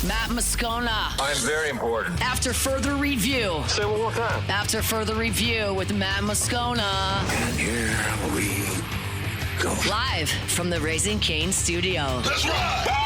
Matt Moscona. I'm very important. After further review. Say it one more time. After further review with Matt Moscona. And here we go. Live from the Raising Cane studio. Let's ride!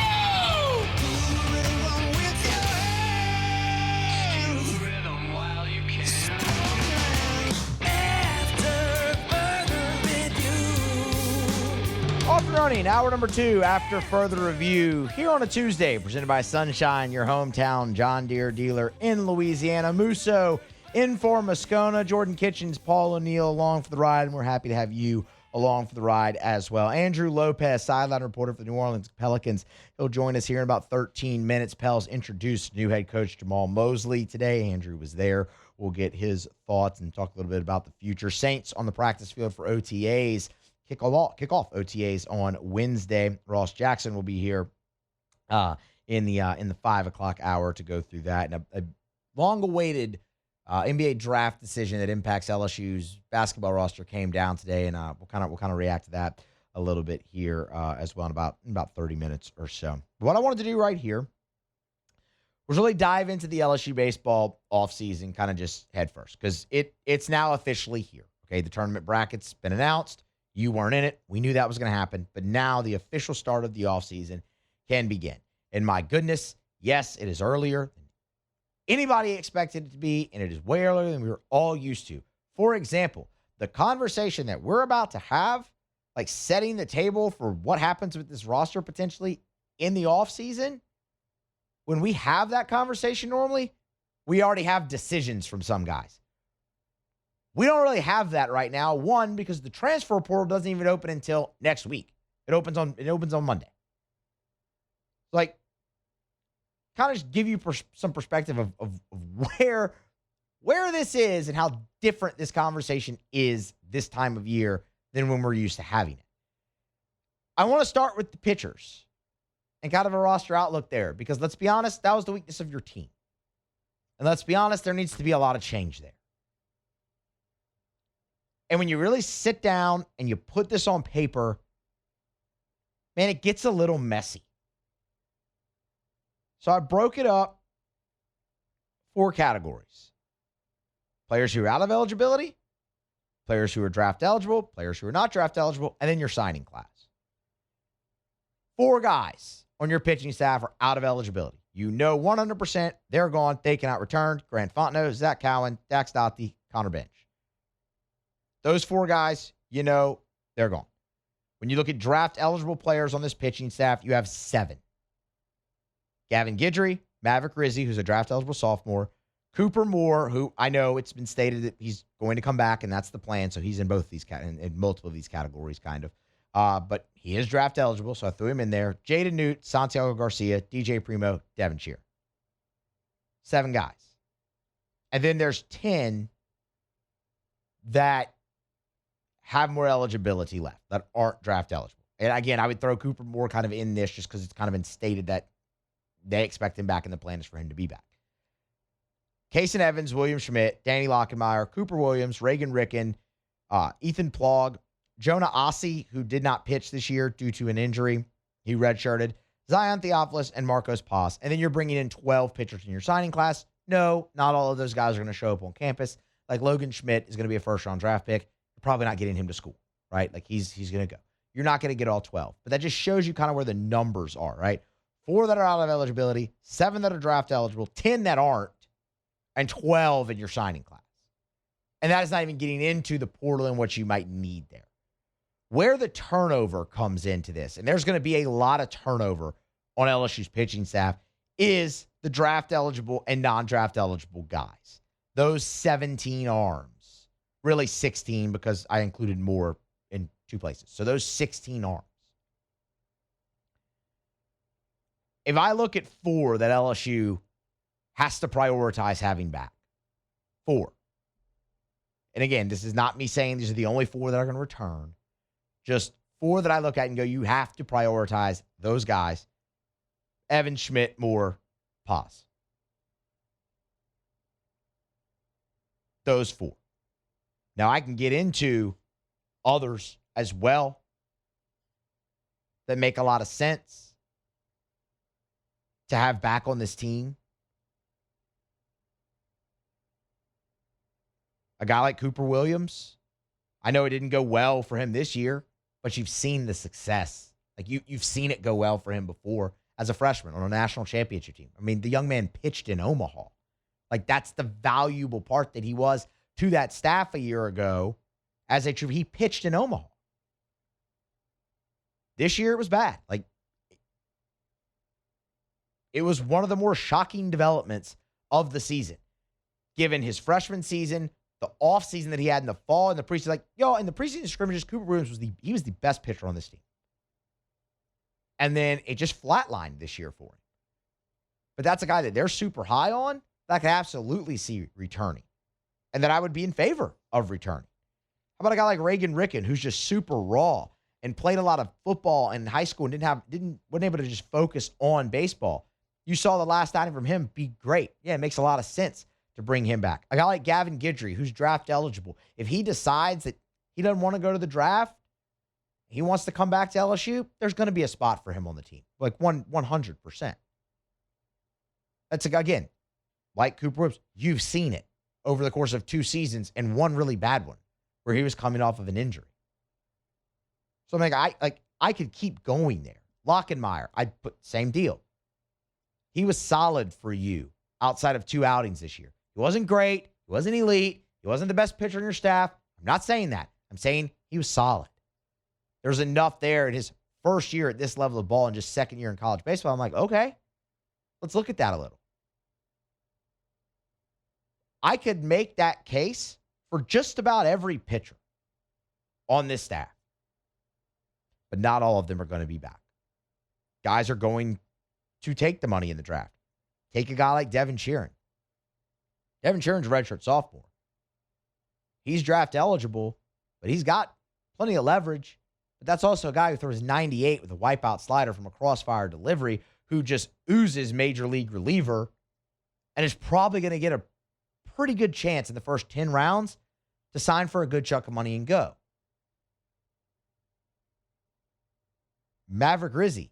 Off and running, hour number 2 after further review here on a Tuesday, presented by Sunshine, your hometown John Deere dealer in Louisiana. Musso in for Moscona, Jordan Kitchens, Paul O'Neill along for the ride, and we're happy to have you along for the ride as well. Andrew Lopez, sideline reporter for the New Orleans Pelicans. He'll join us here in about 13 minutes. Pels introduced new head coach Jamahl Mosley today. Andrew was there. We'll get his thoughts and talk a little bit about the future. Saints on the practice field for OTAs. Kick off OTAs on Wednesday. Ross Jackson will be here in the 5 o'clock hour to go through that. And a long-awaited NBA draft decision that impacts LSU's basketball roster came down today, and we'll kind of react to that a little bit here as well in about 30 minutes or so. What I wanted to do right here was really dive into the LSU baseball offseason kind of just head first, because it's now officially here. Okay, the tournament bracket's been announced. You weren't in it. We knew that was going to happen. But now the official start of the offseason can begin. And my goodness, yes, it is earlier than anybody expected it to be, and it is way earlier than we were all used to. For example, the conversation that we're about to have, like setting the table for what happens with this roster potentially in the offseason, when we have that conversation normally, we already have decisions from some guys. We don't really have that right now. One, because the transfer portal doesn't even open until next week. It opens on Monday. Like, kind of just give you some perspective of where this is and how different this conversation is this time of year than when we're used to having it. I want to start with the pitchers and kind of a roster outlook there, because let's be honest, that was the weakness of your team. And let's be honest, there needs to be a lot of change there. And when you really sit down and you put this on paper, man, it gets a little messy. So I broke it up 4 categories. Players who are out of eligibility, players who are draft eligible, players who are not draft eligible, and then your signing class. 4 guys on your pitching staff are out of eligibility. You know 100% they're gone. They cannot return. Grant Fontenot, Zach Cowan, Dax Dotti, Connor Bench. Those 4 guys, you know, they're gone. When you look at draft-eligible players on this pitching staff, you have 7. Gavin Guidry, Maverick Rizzi, who's a draft-eligible sophomore. Cooper Moore, who I know it's been stated that he's going to come back, and that's the plan, so he's in both these in multiple of these categories, kind of. But he is draft-eligible, so I threw him in there. Jaden Newt, Santiago Garcia, DJ Primo, Devin Shear. 7 guys. And then there's 10 that have more eligibility left, that aren't draft eligible. And again, I would throw Cooper Moore kind of in this just because it's kind of been stated that they expect him back, and the plan is for him to be back. Kason Evans, William Schmidt, Danny Lockenmeyer, Cooper Williams, Reagan Ricken, Ethan Plog, Jonah Ossie, who did not pitch this year due to an injury. He redshirted. Zion Theophilus and Marcos Paz. And then you're bringing in 12 pitchers in your signing class. No, not all of those guys are going to show up on campus. Like Logan Schmidt is going to be a first-round draft pick. You're probably not getting him to school, right? Like he's going to go. You're not going to get all 12. But that just shows you kind of where the numbers are, right? 4 that are out of eligibility, 7 that are draft eligible, 10 that aren't, and 12 in your signing class. And that is not even getting into the portal and what you might need there. Where the turnover comes into this, and there's going to be a lot of turnover on LSU's pitching staff, is the draft eligible and non-draft eligible guys. Those 17 arms, really 16 because I included more in 2 places. So those 16 arms. If I look at 4 that LSU has to prioritize having back, 4. And again, this is not me saying these are the only 4 that are going to return. Just 4 that I look at and go, you have to prioritize those guys. Evan, Schmidt, Moore, Paz. Those 4. Now, I can get into others as well that make a lot of sense. to have back on this team. A guy like Cooper Williams, I know it didn't go well for him this year, but you've seen the success. Like you've seen it go well for him before as a freshman on a national championship team. I mean, the young man pitched in Omaha. Like that's the valuable part that he was to that staff a year ago as he pitched in Omaha. This year it was bad. Like it was one of the more shocking developments of the season, given his freshman season, the offseason that he had in the fall, and the preseason. Like, in the preseason scrimmages, Cooper Williams was the best pitcher on this team. And then it just flatlined this year for him. But that's a guy that they're super high on that I could absolutely see returning. And that I would be in favor of returning. How about a guy like Reagan Ricken, who's just super raw and played a lot of football in high school and wasn't able to just focus on baseball? You saw the last outing from him be great. Yeah, it makes a lot of sense to bring him back. A guy like Gavin Guidry, who's draft eligible. If he decides that he doesn't want to go to the draft, he wants to come back to LSU, there's going to be a spot for him on the team. Like 100%. That's, again, like Cooper Williams, you've seen it over the course of 2 seasons and one really bad one where he was coming off of an injury. So I could keep going there. Lockenmeyer, I'd put same deal. He was solid for you outside of 2 outings this year. He wasn't great. He wasn't elite. He wasn't the best pitcher on your staff. I'm not saying that. I'm saying he was solid. There's enough there in his first year at this level of ball and just second year in college baseball. I'm like, okay, let's look at that a little. I could make that case for just about every pitcher on this staff. But not all of them are going to be back. Guys are going to take the money in the draft. Take a guy like Devin Sheeran. Devin Sheeran's a redshirt sophomore. He's draft eligible, but he's got plenty of leverage. But that's also a guy who throws 98 with a wipeout slider from a crossfire delivery who just oozes major league reliever and is probably going to get a pretty good chance in the first 10 rounds to sign for a good chunk of money and go. Maverick Rizzi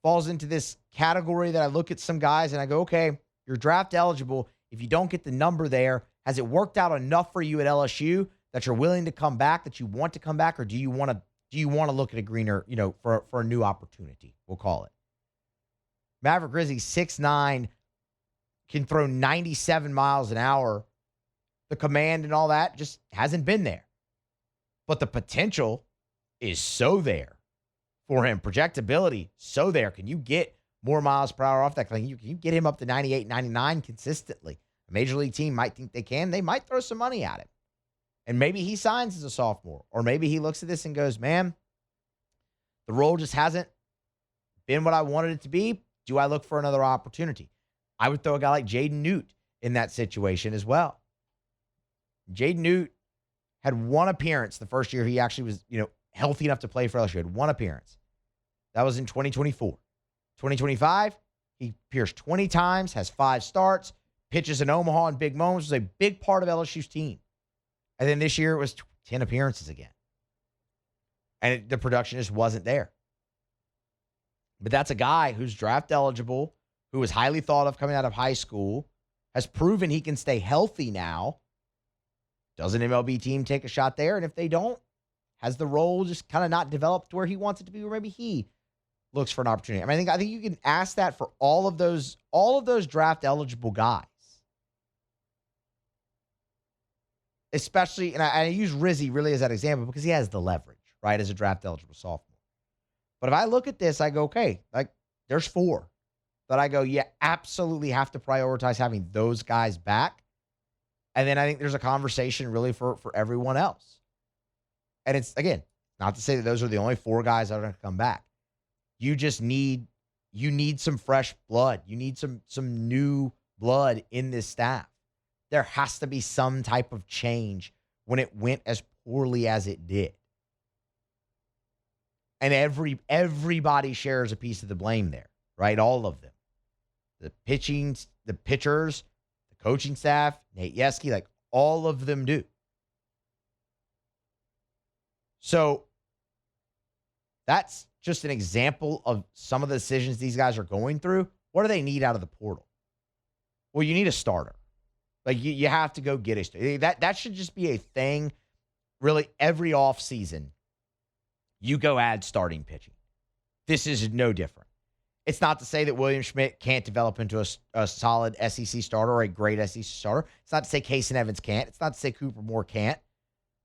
falls into this category that I look at some guys and I go, okay, you're draft eligible. If you don't get the number there, has it worked out enough for you at LSU that you're willing to come back, that you want to come back, or do you want to look at a greener, for a new opportunity? We'll call it. Maverick Rizzi, 6'9", can throw 97 miles an hour. The command and all that just hasn't been there. But the potential is so there for him. Projectability, so there. Can you get more miles per hour off that thing? Can you get him up to 98, 99 consistently? A major league team might think they can. They might throw some money at him. And maybe he signs as a sophomore. Or maybe he looks at this and goes, man, the role just hasn't been what I wanted it to be. Do I look for another opportunity? I would throw a guy like Jaden Newt in that situation as well. Jaden Newt had one appearance the first year he actually was, healthy enough to play for LSU. He had one appearance. That was in 2024. 2025, he appears 20 times, has 5 starts, pitches in Omaha in big moments, was a big part of LSU's team. And then this year it was 10 appearances again. And the production just wasn't there. But that's a guy who's draft eligible, who was highly thought of coming out of high school, has proven he can stay healthy now. Does an MLB team take a shot there? And if they don't, has the role just kind of not developed to where he wants it to be, or maybe he looks for an opportunity? I mean, I think you can ask that for all of those draft eligible guys. Especially, and I use Rizzi really as that example because he has the leverage, right, as a draft eligible sophomore. But if I look at this, I go, okay, like there's 4 that I go, yeah, absolutely have to prioritize having those guys back. And then I think there's a conversation really for everyone else. And it's, again, not to say that those are the only 4 guys that are going to come back. You just need some fresh blood. You need some new blood in this staff. There has to be some type of change when it went as poorly as it did. And everybody shares a piece of the blame there, right? All of them. The pitching, the pitchers, the coaching staff, Nate Yeskie, like all of them do. So that's just an example of some of the decisions these guys are going through. What do they need out of the portal? Well, you need a starter. Like, you have to go get a starter. That should just be a thing, really, every offseason. You go add starting pitching. This is no different. It's not to say that William Schmidt can't develop into a solid SEC starter or a great SEC starter. It's not to say Casey Evans can't. It's not to say Cooper Moore can't.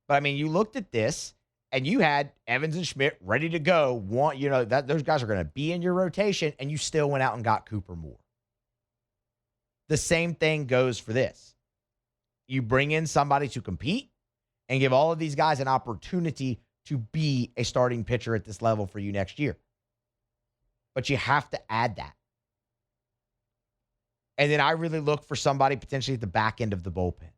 But, I mean, you looked at this, and you had Evans and Schmidt ready to go. Those guys are going to be in your rotation, and you still went out and got Cooper Moore. The same thing goes for this. You bring in somebody to compete and give all of these guys an opportunity to be a starting pitcher at this level for you next year. But you have to add that. And then I really look for somebody potentially at the back end of the bullpen.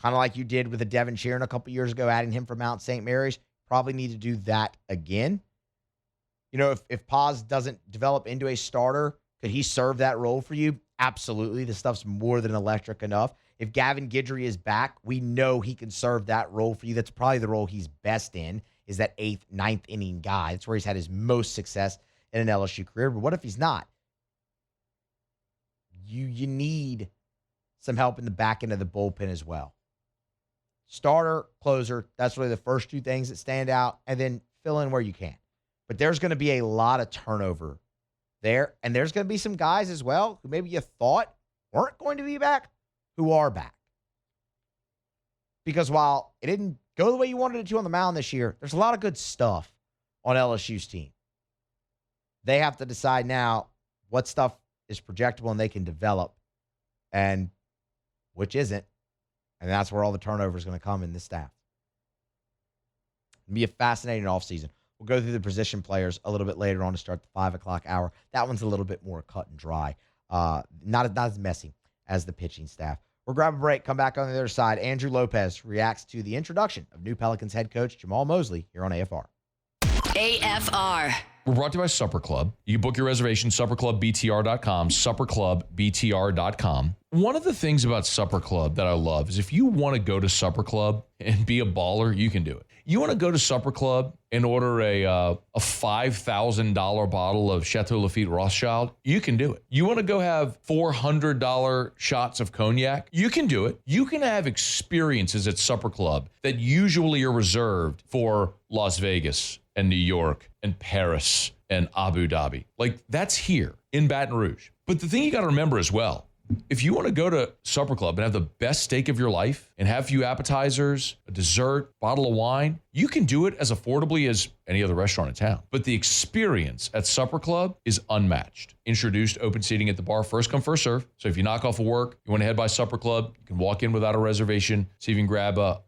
Kind of like you did with a Devin Sheeran a couple years ago, adding him from Mount St. Mary's. Probably need to do that again. If Paz doesn't develop into a starter, could he serve that role for you? Absolutely. This stuff's more than electric enough. If Gavin Guidry is back, we know he can serve that role for you. That's probably the role he's best in, is that 8th, 9th inning guy. That's where he's had his most success in an LSU career. But what if he's not? You need some help in the back end of the bullpen as well. Starter, closer, that's really the first two things that stand out, and then fill in where you can. But there's going to be a lot of turnover there, and there's going to be some guys as well who maybe you thought weren't going to be back, who are back. Because while it didn't go the way you wanted it to on the mound this year, there's a lot of good stuff on LSU's team. They have to decide now what stuff is projectable and they can develop, and which isn't. And that's where all the turnover is going to come in this staff. It'll be a fascinating offseason. We'll go through the position players a little bit later on to start the 5 o'clock hour. That one's a little bit more cut and dry. Not as messy as the pitching staff. We'll grab a break, come back on the other side. Andrew Lopez reacts to the introduction of new Pelicans head coach Jamahl Mosley here on AFR. AFR. We're brought to you by Supper Club. You can book your reservation, supperclubbtr.com, supperclubbtr.com. One of the things about Supper Club that I love is if you want to go to Supper Club and be a baller, you can do it. You want to go to Supper Club and order a $5,000 bottle of Chateau Lafite Rothschild, you can do it. You want to go have $400 shots of cognac, you can do it. You can have experiences at Supper Club that usually are reserved for Las Vegas and New York and Paris and Abu Dhabi. Like, that's here in Baton Rouge. But the thing you got to remember as well, if you want to go to Supper Club and have the best steak of your life and have a few appetizers, a dessert, bottle of wine, you can do it as affordably as any other restaurant in town. But the experience at Supper Club is unmatched. Introduced open seating at the bar, first come, first serve. So if you knock off of work, you want to head by Supper Club, you can walk in without a reservation, see if you can grab a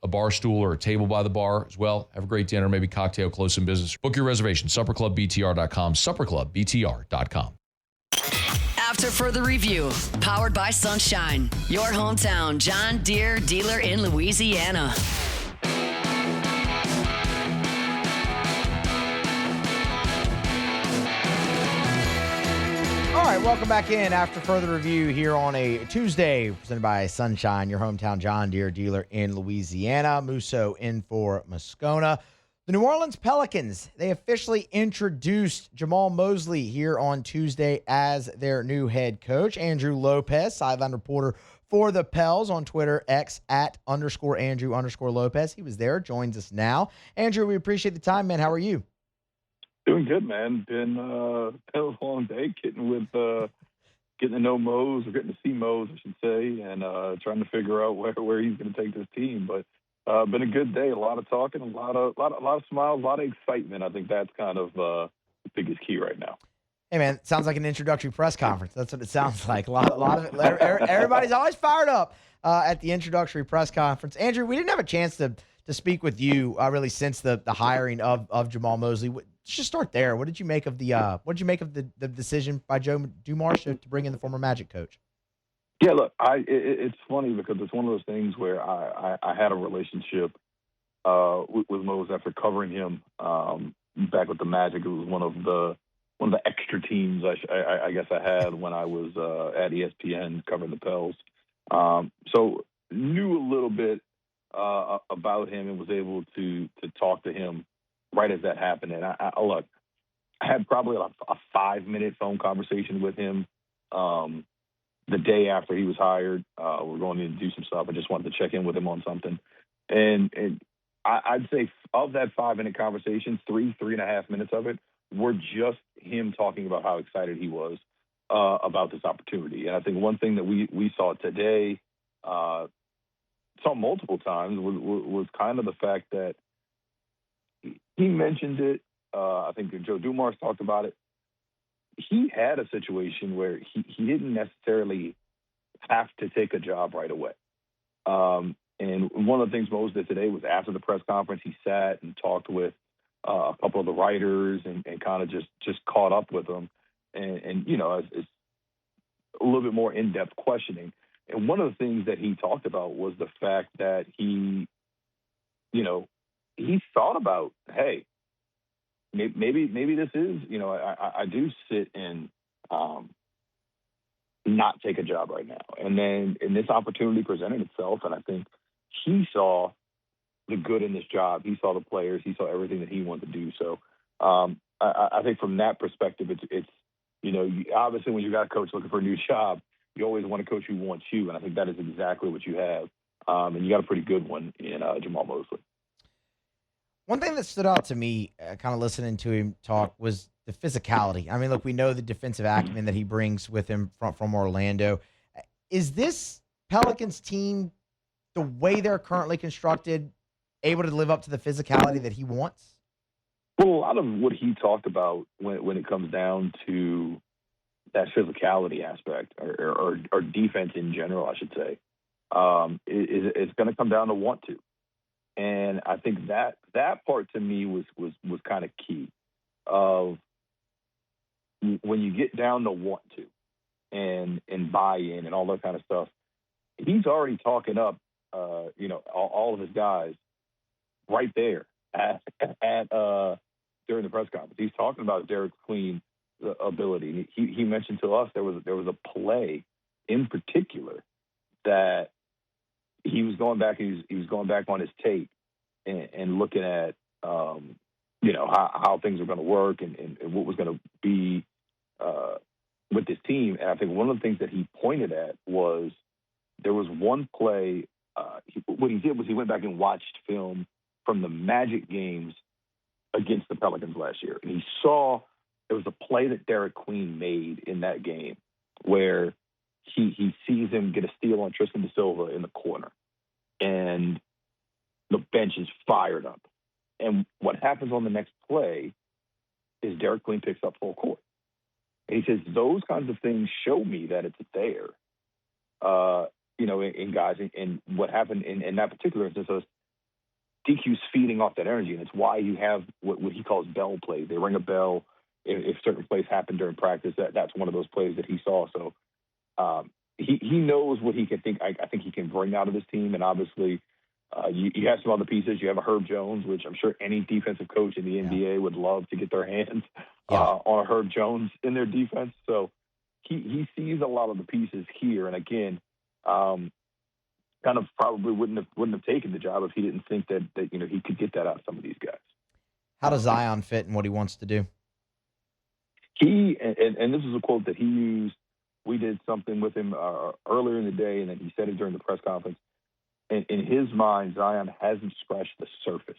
bar stool or a table by the bar as well. Have a great dinner, maybe cocktail, close some business. Book your reservation, supperclubbtr.com, supperclubbtr.com. After further review, powered by Sunshine, your hometown John Deere dealer in Louisiana. All right, welcome back in after further review here on a Tuesday, presented by Sunshine, your hometown John Deere dealer in Louisiana. Musso in for Moscona. The New Orleans Pelicans, they officially introduced Jamahl Mosley here on Tuesday as their new head coach. Andrew Lopez, sideline reporter for the Pels on Twitter, X @Andrew_Lopez. He was there, joins us now. Andrew, we appreciate the time, man. How are you? Doing good, man. Been a long day getting to know Mose, or getting to see Mose, I should say, and trying to figure out where he's going to take this team. But been a good day. A lot of talking, a lot of smiles, a lot of excitement. I think that's kind of the biggest key right now. Hey, man, it sounds like an introductory press conference. That's what it sounds like. A lot of it. Everybody's always fired up at the introductory press conference. Andrew, we didn't have a chance to speak with you really since the hiring of Jamahl Mosley. Let's just start there. What did you make of the decision by Joe Dumars to bring in the former Magic coach? Yeah, look, it's funny because it's one of those things where I had a relationship with Mose after covering him back with the Magic. It was one of the extra teams I guess I had when I was at ESPN covering the Pels. So knew a little bit about him and was able to talk to him right as that happened. And I look, I had probably a 5-minute phone conversation with him the day after he was hired. We're going in to do some stuff. I just wanted to check in with him on something. And I'd say of that 5-minute conversation, 3.5 minutes of it were just him talking about how excited he was about this opportunity. And I think one thing that we saw today, saw multiple times, was kind of the fact that he mentioned it. I think Joe Dumars talked about it. He had a situation where he didn't necessarily have to take a job right away. And one of the things Mose did today was after the press conference, he sat and talked with a couple of the writers and kind of just caught up with them. And it's a little bit more in-depth questioning. And one of the things that he talked about was the fact that he thought about, hey, maybe this is, I do sit and not take a job right now. And this opportunity presented itself, and I think he saw the good in this job. He saw the players. He saw everything that he wanted to do. So I think from that perspective, it's obviously when you got a coach looking for a new job, you always want a coach who wants you, and I think that is exactly what you have. And you got a pretty good one in Jamahl Mosley. One thing that stood out to me, kind of listening to him talk, was the physicality. I mean, look, we know the defensive acumen that he brings with him from Orlando. Is this Pelicans team, the way they're currently constructed, able to live up to the physicality that he wants? Well, a lot of what he talked about when it comes down to that physicality aspect or defense in general, I should say, it's going to come down to want to. And I think that part to me was kind of key of when you get down to want to and buy in and all that kind of stuff. He's already talking up, all of his guys right there at during the press conference. He's talking about Derek Queen's ability. He mentioned to us there was a play in particular that he was going back. He was going back on his tape and looking at how things are going to work and what was going to be with this team. And I think one of the things that he pointed at was there was one play. What he did was he went back and watched film from the Magic games against the Pelicans last year, and he saw there was a play that Derek Queen made in that game where he sees him get a steal on Tristan da Silva in the corner, and the bench is fired up. And what happens on the next play is Derek Queen picks up full court. And he says those kinds of things show me that it's there, in guys. And what happened in that particular instance was DQ's feeding off that energy, and it's why you have what he calls bell plays. They ring a bell if certain plays happen during practice. That's one of those plays that he saw. So he knows what he can think. I think he can bring out of this team, and obviously you have some other pieces. You have a Herb Jones, which I'm sure any defensive coach in the NBA would love to get their hands on a Herb Jones in their defense. So he sees a lot of the pieces here, and again, kind of probably wouldn't have taken the job if he didn't think that he could get that out of some of these guys. How does Zion fit in what he wants to do? He and this is a quote that he used. We did something with him earlier in the day, and then he said it during the press conference. And in his mind, Zion hasn't scratched the surface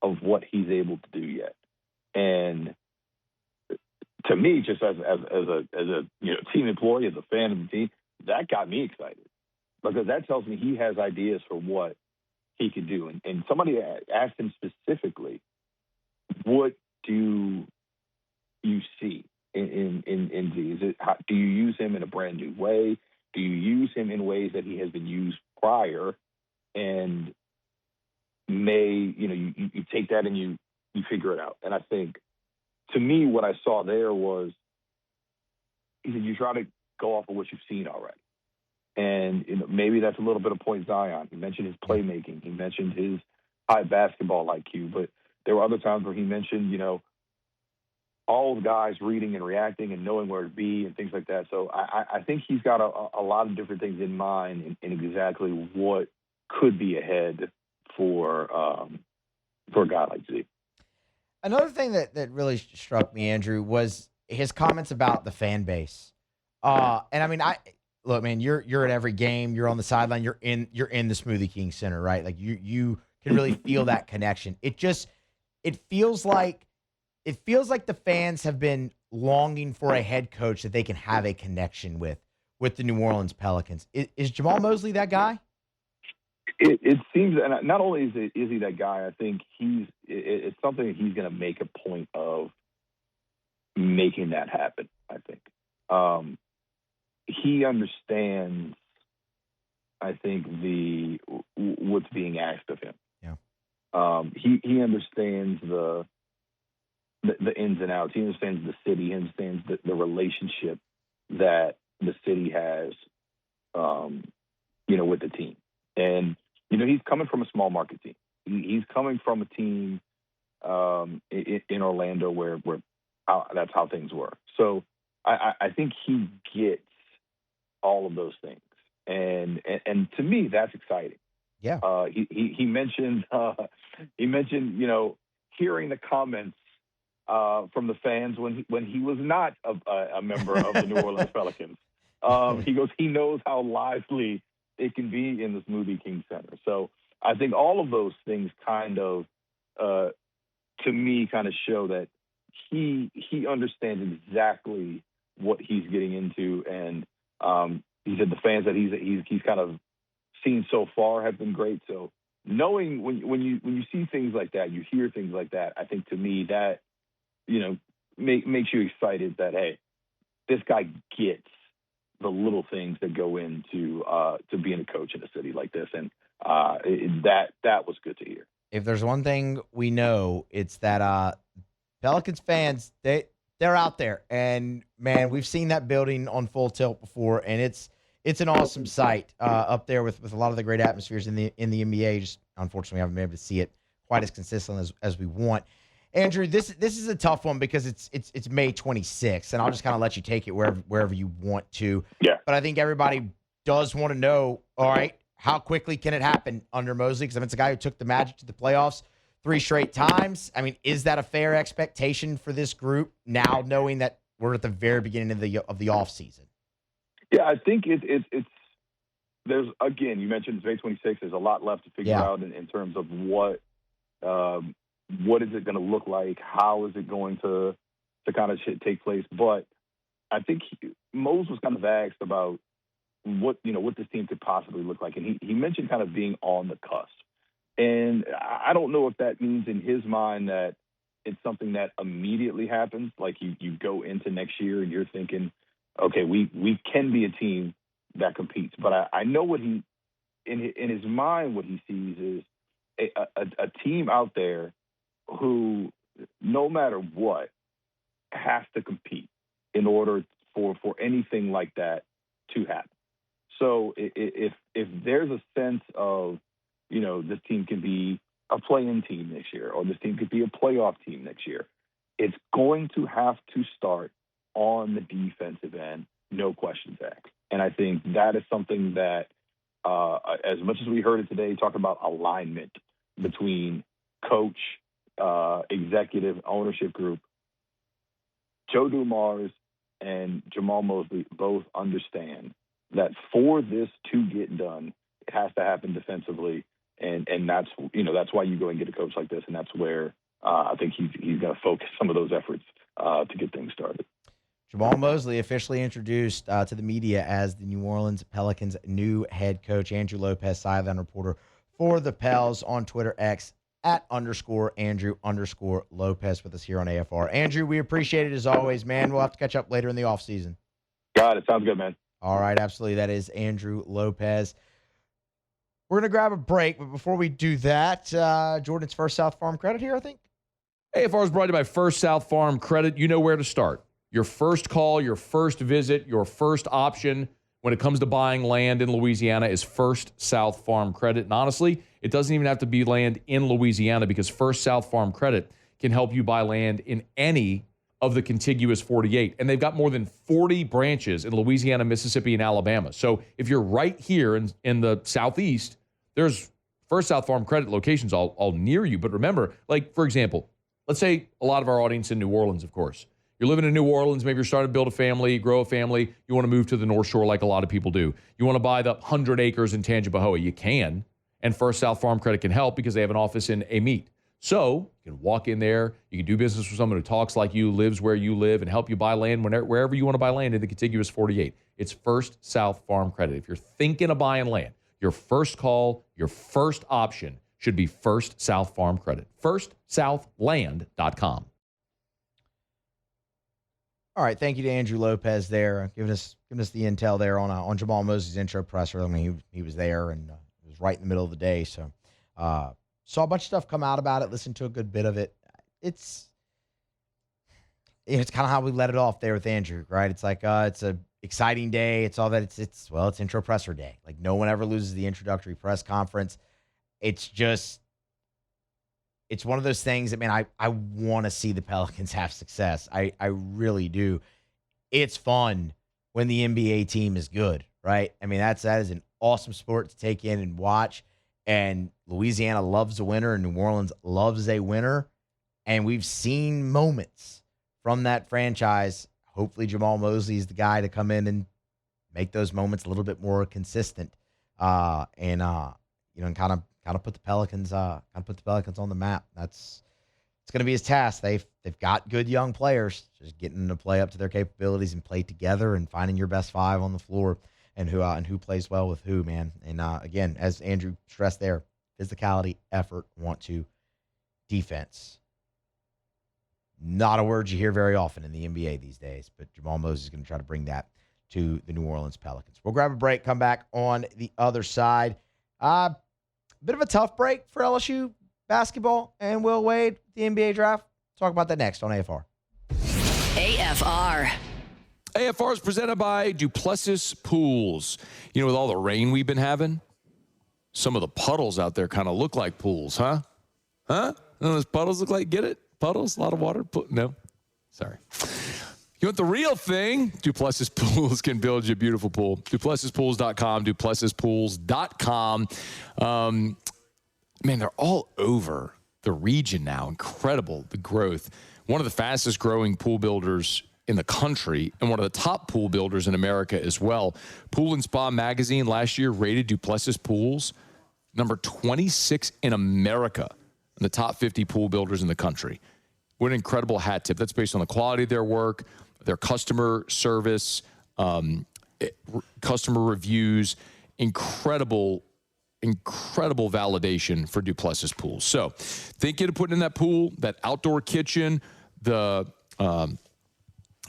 of what he's able to do yet. And to me, just as a team employee, as a fan of the team, that got me excited because that tells me he has ideas for what he can do. And somebody asked him specifically, "What do you see in Z? Do you use him in a brand new way? Do you use him in ways that he has been used prior? And you take that and you figure it out." And I think, to me, what I saw there was he said you try to go off of what you've seen already. And maybe that's a little bit of point Zion. He mentioned his playmaking. He mentioned his high basketball IQ. But there were other times where he mentioned, all the guys reading and reacting and knowing where to be and things like that. So I think he's got a lot of different things in mind in exactly what could be ahead for a guy like Z. Another thing that really struck me, Andrew, was his comments about the fan base. And I mean, look, man, you're at every game, you're on the sideline, you're in the Smoothie King Center, right? Like you can really feel that connection. It feels like the fans have been longing for a head coach that they can have a connection with the New Orleans Pelicans. Is Jamahl Mosley that guy? It seems, and not only is he that guy, I think it's something that he's going to make a point of making that happen. I think he understands. I think what's being asked of him. Yeah. He understands the ins and outs. He understands the city. He understands the relationship that the city has, with the team. And, he's coming from a small market team. He's coming from a team in Orlando where that's how things were. So I think he gets all of those things. And to me, that's exciting. Yeah. He mentioned, hearing the comments from the fans when he was not a member of the New Orleans Pelicans. He goes, he knows how lively it can be in the Smoothie King Center. So I think all of those things kind of, to me, kind of show that he understands exactly what he's getting into. And he said the fans that he's kind of seen so far have been great. So knowing when you see things like that, you hear things like that, I think to me that, makes you excited that, hey, this guy gets the little things that go into to being a coach in a city like this. And that was good to hear. If there's one thing we know, it's that Pelicans fans, they're out there. And, man, we've seen that building on full tilt before, and it's an awesome sight up there with a lot of the great atmospheres in the NBA. Just unfortunately, we haven't been able to see it quite as consistent as we want. Andrew, this is a tough one because it's May 26th, and I'll just kind of let you take it wherever you want to. Yeah. But I think everybody does want to know, all right, how quickly can it happen under Mosley? Because it's a guy who took the Magic to the playoffs 3 straight times. I mean, is that a fair expectation for this group now, knowing that we're at the very beginning of the off season? Yeah, I think it's there's, again, you mentioned it's May 26th. There's a lot left to figure out in terms of what is it going to look like? How is it going to kind of take place? But I think Mose was kind of asked about what this team could possibly look like. And he mentioned kind of being on the cusp. And I don't know if that means in his mind that it's something that immediately happens. Like you go into next year and you're thinking, okay, we can be a team that competes. But I know what in his mind, what he sees is a team out there who, no matter what, has to compete in order for anything like that to happen. So if there's a sense of, this team can be a play-in team next year, or this team could be a playoff team next year, it's going to have to start on the defensive end, no questions asked. And I think that is something that, as much as we heard it today, talking about alignment between coach, executive, ownership group, Joe Dumars and Jamahl Mosley both understand that for this to get done, it has to happen defensively, and that's why you go and get a coach like this, and that's where I think he's going to focus some of those efforts to get things started. Jamahl Mosley officially introduced to the media as the New Orleans Pelicans' new head coach. Andrew Lopez, sideline reporter for the Pels on Twitter X @_Andrew_Lopez with us here on AFR. Andrew, we appreciate it as always, man. We'll have to catch up later in the offseason. Got it. Sounds good, man. All right, absolutely. That is Andrew Lopez. We're going to grab a break, but before we do that, Jordan's First South Farm Credit here, I think. AFR is brought to you by First South Farm Credit. You know where to start. Your first call, your first visit, your first option when it comes to buying land in Louisiana is First South Farm Credit. And honestly, it doesn't even have to be land in Louisiana, because First South Farm Credit can help you buy land in any of the contiguous 48. And they've got more than 40 branches in Louisiana, Mississippi, and Alabama. So if you're right here in the Southeast, there's First South Farm Credit locations all near you. But remember, like, for example, let's say a lot of our audience in New Orleans, of course. You're living in New Orleans, maybe you're starting to build a family, grow a family. You want to move to the North Shore like a lot of people do. You want to buy the 100 acres in Tangipahoa. You can. And First South Farm Credit can help because they have an office in Amite. So you can walk in there. You can do business with someone who talks like you, lives where you live, and help you buy land wherever you want to buy land in the contiguous 48. It's First South Farm Credit. If you're thinking of buying land, your first call, your first option should be First South Farm Credit. FirstSouthLand.com. All right, thank you to Andrew Lopez there, giving us the intel there on Jamahl Mosley's intro presser. I mean, he was there and it was right in the middle of the day, so saw a bunch of stuff come out about it. Listened to a good bit of it. It's kind of how we let it off there with Andrew, right? It's like it's a exciting day. It's all that. It's intro presser day. Like no one ever loses the introductory press conference. It's one of those things that, man, I want to see the Pelicans have success. I really do. It's fun when the NBA team is good, right? I mean, that is an awesome sport to take in and watch. And Louisiana loves a winner, and New Orleans loves a winner. And we've seen moments from that franchise. Hopefully Jamahl Mosley is the guy to come in and make those moments a little bit more consistent. And kind of put the Pelicans on the map. It's going to be his task. They've got good young players, just getting them to play up to their capabilities and play together and finding your best five on the floor and who plays well with who, man. And again, as Andrew stressed there, physicality, effort, want to, defense. Not a word you hear very often in the NBA these days, but Jamahl Mosley is going to try to bring that to the New Orleans Pelicans. We'll grab a break, come back on the other side. Bit of a tough break for LSU basketball and Will Wade, the NBA draft. Talk about that next on AFR. AFR. AFR is presented by Duplessis Pools. You know, with all the rain we've been having, some of the puddles out there kind of look like pools, huh? Huh? Those puddles look like, get it? Puddles, a lot of water. No, sorry. You want the real thing? Duplessis Pools can build you a beautiful pool. DuplessisPools.com, DuplessisPools.com. Man, they're all over the region now. Incredible, the growth. One of the fastest growing pool builders in the country and one of the top pool builders in America as well. Pool and Spa Magazine last year rated Duplessis Pools number 26 in America in the top 50 pool builders in the country. What an incredible hat tip. That's based on the quality of their work, their customer service, customer reviews, incredible validation for Duplessis Pools. So thinking of putting in that pool, that outdoor kitchen,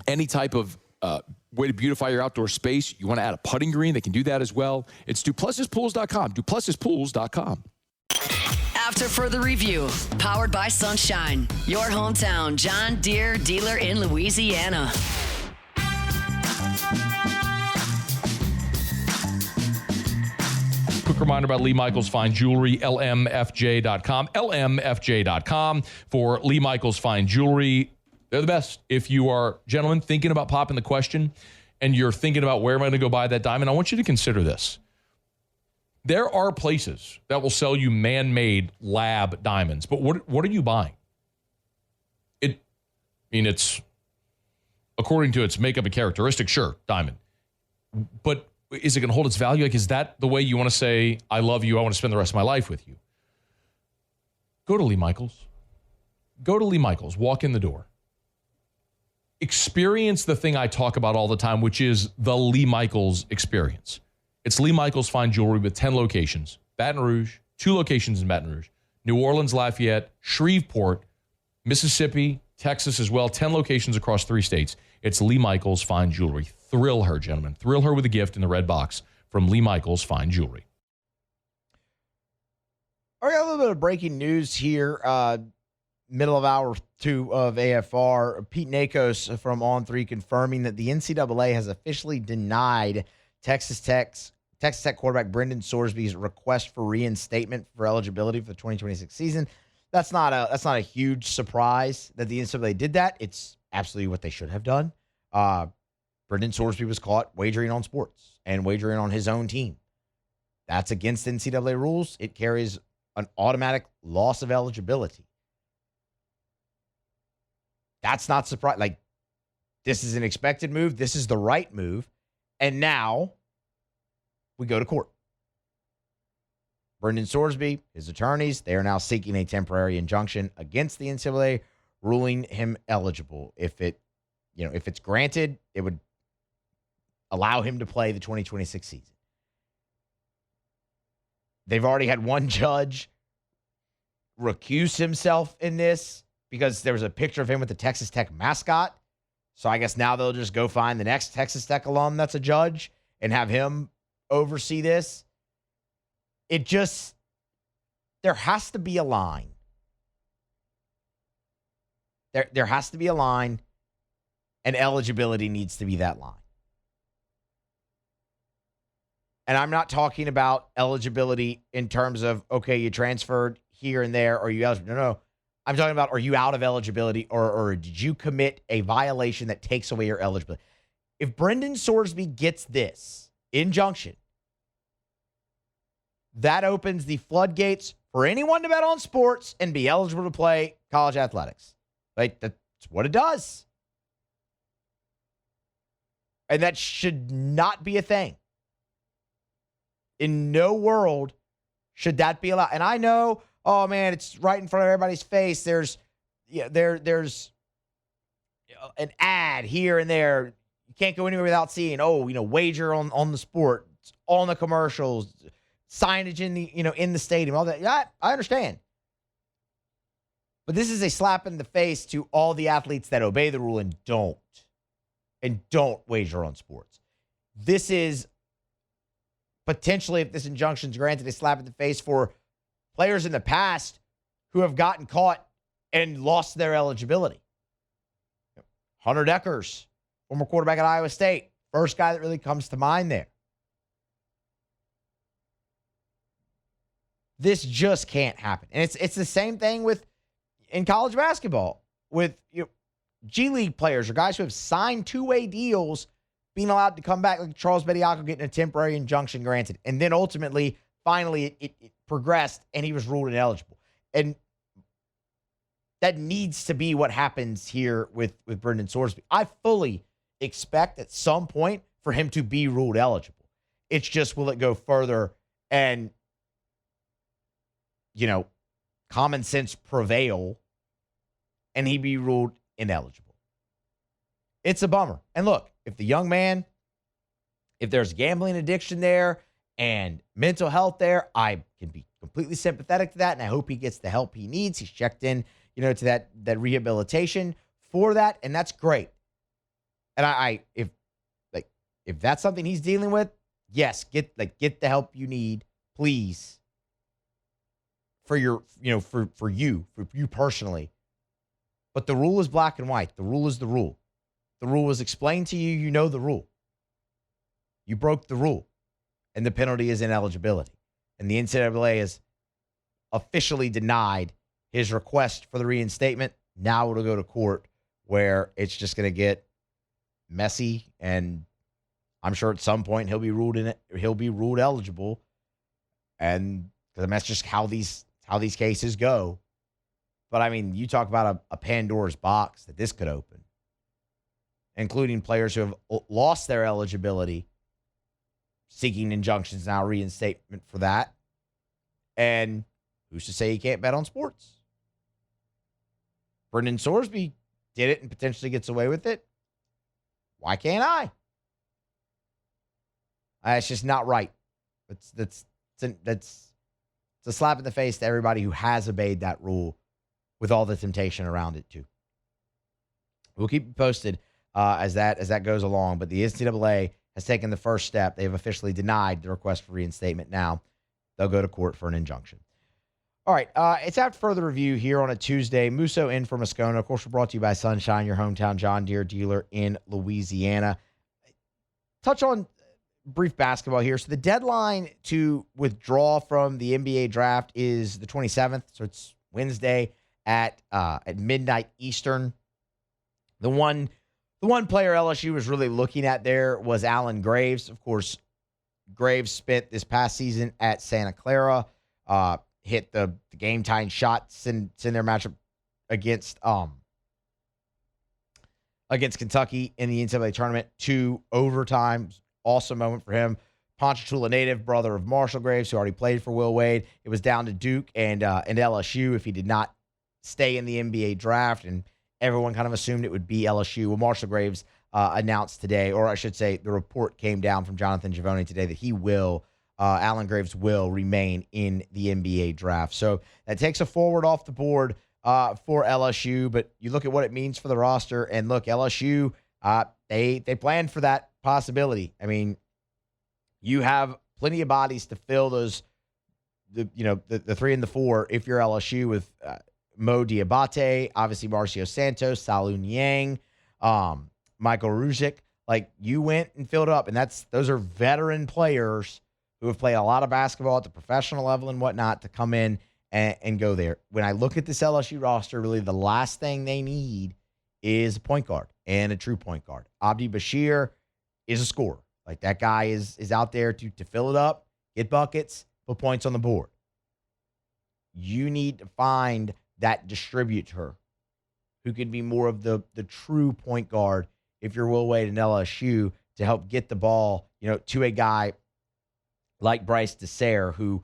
any type of way to beautify your outdoor space. You want to add a putting green, they can do that as well. It's DuplessisPools.com, DuplessisPools.com. After further review, powered by Sunshine, your hometown John Deere dealer in Louisiana. Quick reminder about Lee Michaels Fine Jewelry, lmfj.com, lmfj.com for Lee Michaels Fine Jewelry. They're the best. If you are, gentlemen, thinking about popping the question and you're thinking about where am I going to go buy that diamond, I want you to consider this. There are places that will sell you man-made lab diamonds, but what are you buying? It's according to its makeup and characteristics, sure, diamond. But is it going to hold its value? Like, is that the way you want to say, I love you, I want to spend the rest of my life with you? Go to Lee Michaels. Go to Lee Michaels. Walk in the door. Experience the thing I talk about all the time, which is the Lee Michaels experience. It's Lee Michaels Fine Jewelry with 10 locations. Baton Rouge, 2 locations in Baton Rouge. New Orleans, Lafayette, Shreveport, Mississippi, Texas as well. 10 locations across 3 states. It's Lee Michaels Fine Jewelry. Thrill her, gentlemen. Thrill her with a gift in the red box from Lee Michaels Fine Jewelry. All right, a little bit of breaking news here. Middle of hour 2 of AFR. Pete Nakos from On3 confirming that the NCAA has officially denied Texas Tech quarterback Brendan Sorsby's request for reinstatement for eligibility for the 2026 season. That's not a huge surprise that the NCAA did that. It's absolutely what they should have done. Brendan Sorsby was caught wagering on sports and wagering on his own team. That's against NCAA rules. It carries an automatic loss of eligibility. That's not surprising. Like, this is an expected move. This is the right move. And now we go to court. Brendan Sorsby, his attorneys, they are now seeking a temporary injunction against the NCAA, ruling him eligible. If it's granted, it would allow him to play the 2026 season. They've already had one judge recuse himself in this because there was a picture of him with the Texas Tech mascot. So I guess now they'll just go find the next Texas Tech alum that's a judge and have him oversee this. There has to be a line. There has to be a line, and eligibility needs to be that line. And I'm not talking about eligibility in terms of, okay, you transferred here and there, or you eligible. No. I'm talking about, are you out of eligibility, or did you commit a violation that takes away your eligibility? If Brendan Sorsby gets this injunction, that opens the floodgates for anyone to bet on sports and be eligible to play college athletics. Like, that's what it does. And that should not be a thing. In no world should that be allowed. And I know, oh man, it's right in front of everybody's face. There's an ad here and there. You can't go anywhere without seeing, wager on the sport. It's on the commercials, signage in the stadium, all that. Yeah, I understand. But this is a slap in the face to all the athletes that obey the rule and don't wager on sports. This is potentially, if this injunction is granted, a slap in the face for players in the past who have gotten caught and lost their eligibility. Hunter Deckers, former quarterback at Iowa State, first guy that really comes to mind there. This just can't happen. And it's the same thing in college basketball with G League players or guys who have signed two-way deals being allowed to come back, like Charles Bediako getting a temporary injunction granted. And then ultimately, finally, it progressed and he was ruled ineligible. And that needs to be what happens here with Brendan Sorsby. I fully expect at some point for him to be ruled eligible. It's just, will it go further and, common sense prevail and he be ruled ineligible? It's a bummer. And look, if the young man, if there's gambling addiction there and mental health there, I can be completely sympathetic to that, and I hope he gets the help he needs. He's checked in, to that rehabilitation for that, and that's great. And if that's something he's dealing with, yes, get the help you need, please. For for you personally. But the rule is black and white. The rule is the rule. The rule was explained to you. You know the rule. You broke the rule. And the penalty is ineligibility. And the NCAA has officially denied his request for the reinstatement. Now it'll go to court where it's just going to get messy. And I'm sure at some point he'll be ruled eligible. And because that's just how these cases go. But I mean, you talk about a Pandora's box that this could open, including players who have lost their eligibility, seeking injunctions now, reinstatement for that. And who's to say he can't bet on sports? Brendan Sorsby did it and potentially gets away with it. Why can't I? It's just not right. That's a slap in the face to everybody who has obeyed that rule with all the temptation around it too. We'll keep you posted as that goes along. But the NCAA has taken the first step. They have officially denied the request for reinstatement. Now they'll go to court for an injunction. All right, it's after further review here on a Tuesday. Musso in for Moscona. Of course, we're brought to you by Sunshine, your hometown John Deere dealer in Louisiana. Touch on brief basketball here. So the deadline to withdraw from the NBA draft is the 27th. So it's Wednesday at midnight Eastern. The one player LSU was really looking at there was Allen Graves. Of course, Graves spent this past season at Santa Clara, hit the game-tying shots in their matchup against against Kentucky in the NCAA tournament to overtime. Awesome moment for him. Ponchatoula native, brother of Marshall Graves, who already played for Will Wade. It was down to Duke and LSU if he did not stay in the NBA draft, and everyone kind of assumed it would be LSU. Well, Marshall Graves announced today, or I should say the report came down from Jonathan Givony today that he will, Allen Graves will remain in the NBA draft. So that takes a forward off the board for LSU, but you look at what it means for the roster, and look, LSU, they planned for that possibility. I mean, you have plenty of bodies to fill those, the 3 and the 4 if you're LSU with Mo Diabate, obviously Marcio Santos, Salu Niang, Michael Ruzic. Like, you went and filled up, and those are veteran players who have played a lot of basketball at the professional level and whatnot to come in and go there. When I look at this LSU roster, really the last thing they need is a point guard and a true point guard. Abdi Bashir is a scorer. Like, that guy is out there to fill it up, get buckets, put points on the board. You need to find that distributor who can be more of the true point guard if you're Will Wade and LSU to help get the ball, to a guy like Bryce DeSere, who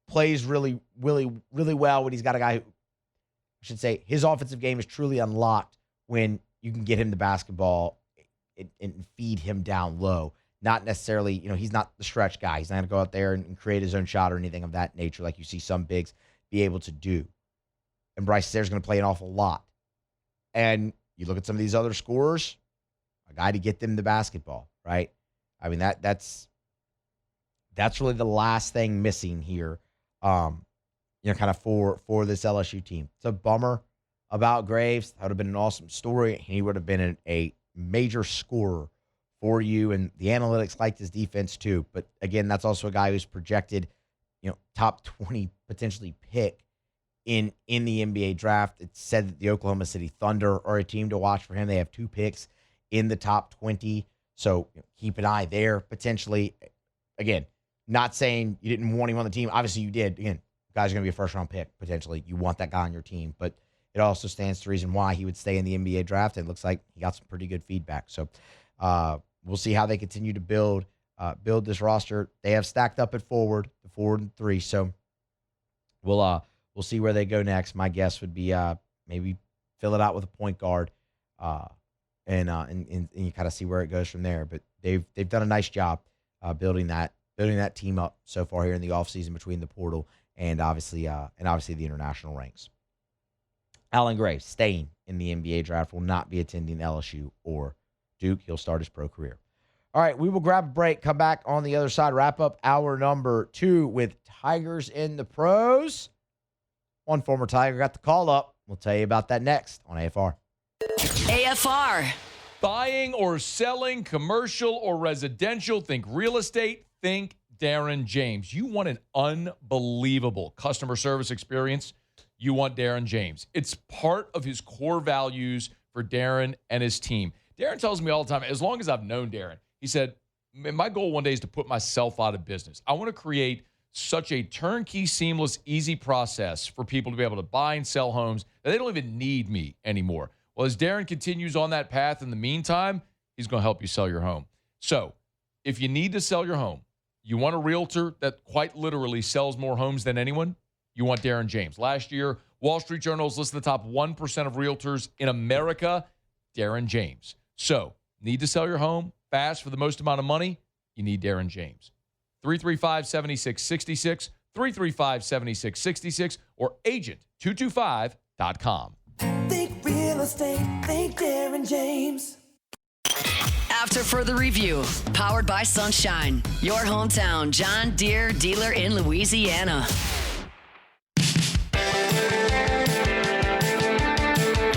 plays really, really, really well when he's got a guy who, I should say, his offensive game is truly unlocked when you can get him the basketball and feed him down low. Not necessarily, he's not the stretch guy. He's not going to go out there and create his own shot or anything of that nature like you see some bigs be able to do. And Bryce DeSere is going to play an awful lot. And you look at some of these other scorers, a guy to get them the basketball, right? I mean, that's really the last thing missing here, kind of for this LSU team. It's a bummer about Graves. That would have been an awesome story. He would have been a major scorer for you, and the analytics liked his defense too. But again, that's also a guy who's projected, top 20 potentially pick in the NBA draft. It's said that the Oklahoma City Thunder are a team to watch for him. They have 2 picks in the top 20, so keep an eye there potentially. Again, not saying you didn't want him on the team. Obviously, you did. Again, guy's going to be a first-round pick potentially. You want that guy on your team, but it also stands to reason why he would stay in the NBA draft. And it looks like he got some pretty good feedback. So we'll see how they continue to build this roster. They have stacked up at forward, the 4 and 3. So we'll see where they go next. My guess would be maybe fill it out with a point guard, and you kind of see where it goes from there. But they've done a nice job building that team up so far here in the offseason between the portal and obviously the international ranks. Allen Graves, staying in the NBA draft, will not be attending LSU or Duke. He'll start his pro career. All right, we will grab a break, come back on the other side, wrap up hour number 2 with Tigers in the pros. One former Tiger got the call up. We'll tell you about that next on AFR. AFR. Buying or selling, commercial or residential, think real estate, think Darren James. You want an unbelievable customer service experience? You want Darren James. It's part of his core values for Darren and his team. Darren tells me all the time, as long as I've known Darren, he said, my goal one day is to put myself out of business. I want to create such a turnkey, seamless, easy process for people to be able to buy and sell homes that they don't even need me anymore. Well, as Darren continues on that path in the meantime, he's going to help you sell your home. So if you need to sell your home, you want a realtor that quite literally sells more homes than anyone, you want Darren James. Last year, Wall Street Journal is listed the top 1% of realtors in America, Darren James. So, need to sell your home fast for the most amount of money? You need Darren James. 335-7666, 335-7666, or agent225.com. Think real estate, think Darren James. After further review, powered by Sunshine, your hometown John Deere dealer in Louisiana.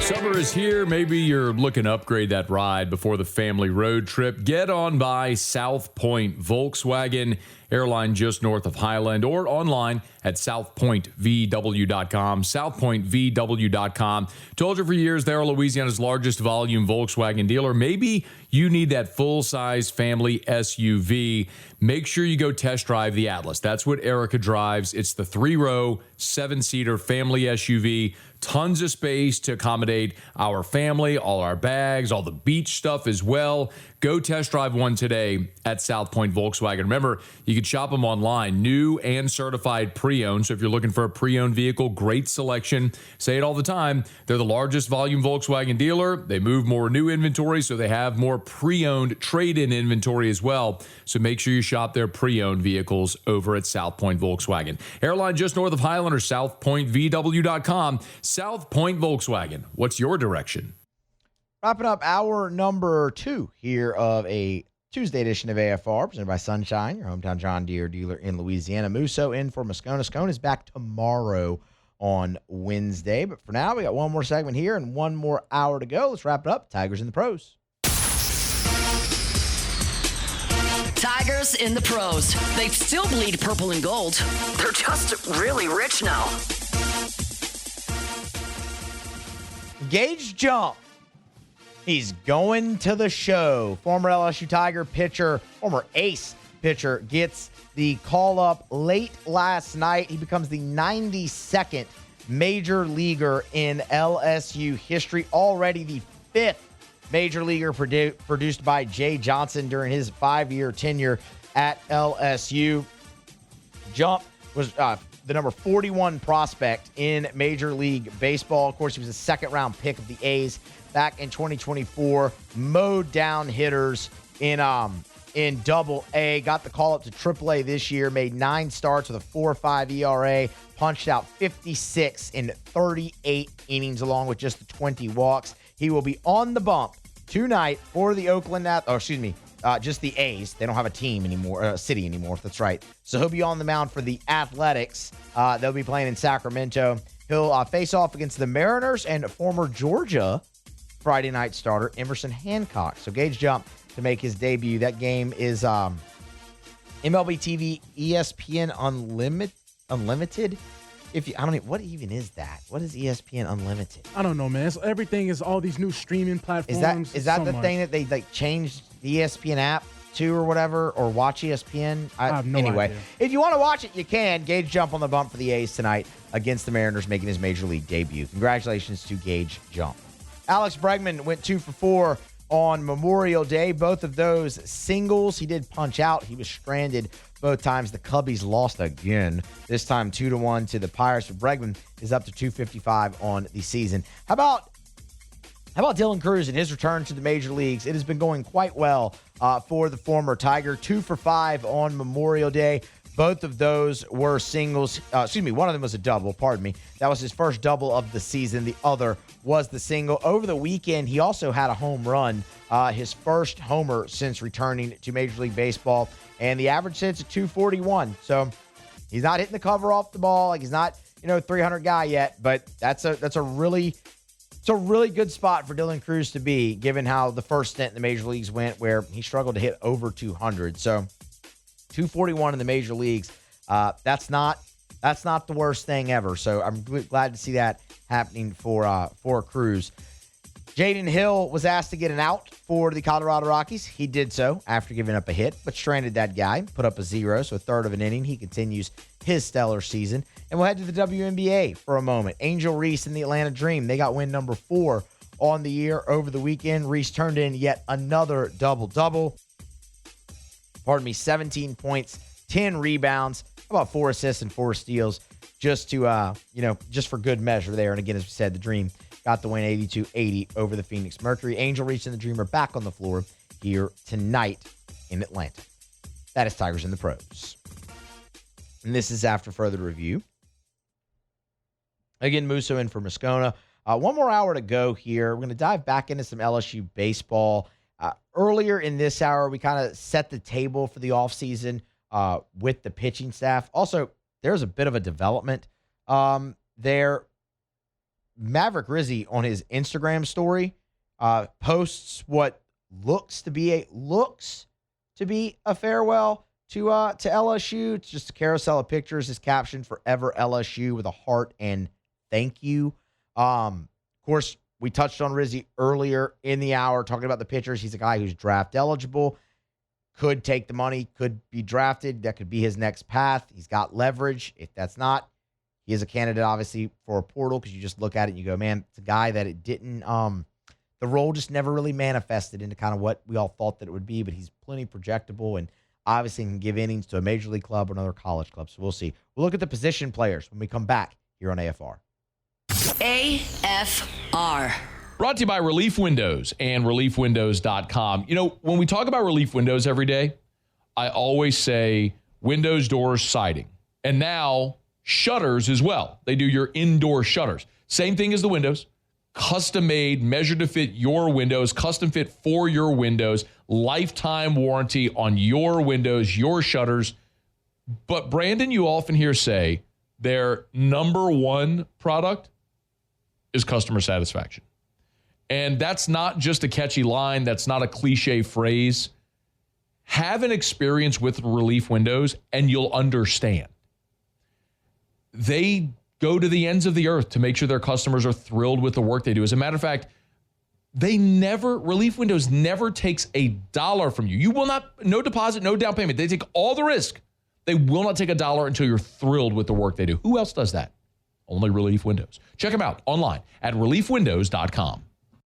Summer is here. Maybe you're looking to upgrade that ride before the family road trip. Get on by South Point Volkswagen, airline just north of Highland, or online at southpointvw.com, southpointvw.com. Told you for years, they're Louisiana's largest volume Volkswagen dealer. Maybe you need that full-size family SUV. Make sure you go test drive the Atlas. That's what Erica drives. It's the 3-row, 7-seater family SUV. tons of space to accommodate our family, all our bags, all the beach stuff as well. Go test drive one today at South Point Volkswagen. Remember, you can shop them online, new and certified pre-owned. So if you're looking for a pre-owned vehicle, great selection. Say it all the time. They're the largest volume Volkswagen dealer. They move more new inventory, so they have more pre-owned trade-in inventory as well. So make sure you shop their pre-owned vehicles over at South Point Volkswagen. Airline just north of Highland or southpointvw.com. South Point Volkswagen. What's your direction? Wrapping up hour number 2 here of a Tuesday edition of AFR, presented by Sunshine, your hometown John Deere dealer in Louisiana. Musso in for Moscona. Scone is back tomorrow on Wednesday. But for now, we got one more segment here and one more hour to go. Let's wrap it up. Tigers in the pros. Tigers in the pros. They still bleed purple and gold. They're just really rich now. Gage Jump. He's going to the show. Former LSU Tiger pitcher, former ace pitcher, gets the call up late last night. He becomes the 92nd major leaguer in LSU history. Already the 5th major leaguer produced by Jay Johnson during his 5-year tenure at LSU. Jump was the number 41 prospect in Major League Baseball. Of course, he was a second-round pick of the A's back in 2024. Mowed down hitters in Double-A. Got the call up to Triple-A this year. Made 9 starts with a 4.5 ERA. Punched out 56 in 38 innings, along with just the 20 walks. He will be on the bump tonight for the just the A's. They don't have a team anymore, city anymore. That's right. So he'll be on the mound for the Athletics. They'll be playing in Sacramento. He'll face off against the Mariners and former Georgia Friday night starter Emerson Hancock. So Gage Jump to make his debut. That game is MLB TV, ESPN Unlimited. What even is that? What is ESPN Unlimited? I don't know, man. Everything is all these new streaming platforms. Is that the thing that they changed the ESPN app to or whatever, or watch ESPN? I have no idea. If you want to watch it, you can. Gage Jump on the bump for the A's tonight against the Mariners, making his major league debut. Congratulations to Gage Jump. Alex Bregman went 2 for 4 on Memorial Day. Both of those singles. He did punch out. He was stranded both times. The Cubbies lost again. This time 2-1 to the Pirates. But Bregman is up to 255 on the season. How about Dylan Cruz and his return to the major leagues? It has been going quite well for the former Tiger. 2 for 5 on Memorial Day. Both of those were singles. One of them was a double. Pardon me. That was his first double of the season. The other was the single. Over the weekend, he also had a home run, his first homer since returning to Major League Baseball. And the average sits at 241. So he's not hitting the cover off the ball. Like, he's not, 300 guy yet. But that's a really good spot for Dylan Cruz to be, given how the first stint in the major leagues went, where he struggled to hit over 200. So 241 in the major leagues. That's not the worst thing ever. So I'm glad to see that happening for Cruz. Jaden Hill was asked to get an out for the Colorado Rockies. He did so after giving up a hit, but stranded that guy, put up a 0, so a third of an inning. He continues his stellar season. And we'll head to the WNBA for a moment. Angel Reese and the Atlanta Dream, they got win number 4 on the year over the weekend. Reese turned in yet another double-double. 17 points, 10 rebounds, about 4 assists and 4 steals, just to, just for good measure there. And again, as we said, the Dream got the win 82-80 over the Phoenix Mercury. Angel Reese and the Dream are back on the floor here tonight in Atlanta. That is Tigers in the Pros. And this is after further review. Again, Musso in for Moscona. One more hour to go here. We're going to dive back into some LSU baseball. Earlier in this hour, we kind of set the table for the offseason with the pitching staff. Also, there's a bit of a development there. Maverick Rizzi on his Instagram story posts what looks to be a farewell to LSU. It's just a carousel of pictures. His caption, "Forever LSU," with a heart and thank you. Of course, we touched on Rizzi earlier in the hour, talking about the pitchers. He's a guy who's draft eligible, could take the money, could be drafted. That could be his next path. He's got leverage. If that's not, He is a candidate, obviously, for a portal because you just look at it and you go, man, it's a guy that it didn't the role just never really manifested into kind of what we all thought that it would be, but he's plenty projectable and obviously can give innings to a major league club or another college club. So we'll see. We'll look at the position players when we come back here on AFR. AFR. Brought to you by Relief Windows and ReliefWindows.com. You know, when we talk about Relief Windows every day, I always say windows, doors, siding. And now shutters as well. They do your indoor shutters. Same thing as the windows. Custom made, measured to fit your windows, custom fit for your windows, lifetime warranty on your windows, your shutters. But Brandon, you often hear say their number one product is customer satisfaction. And that's not just a catchy line. That's not a cliche phrase. Have an experience with Relief Windows and you'll understand. They go to the ends of the earth to make sure their customers are thrilled with the work they do. As a matter of fact, Relief Windows never takes $1 from you. You will not, no deposit, no down payment. They take all the risk. They will not take $1 until you're thrilled with the work they do. Who else does that? Only Relief Windows. Check them out online at ReliefWindows.com.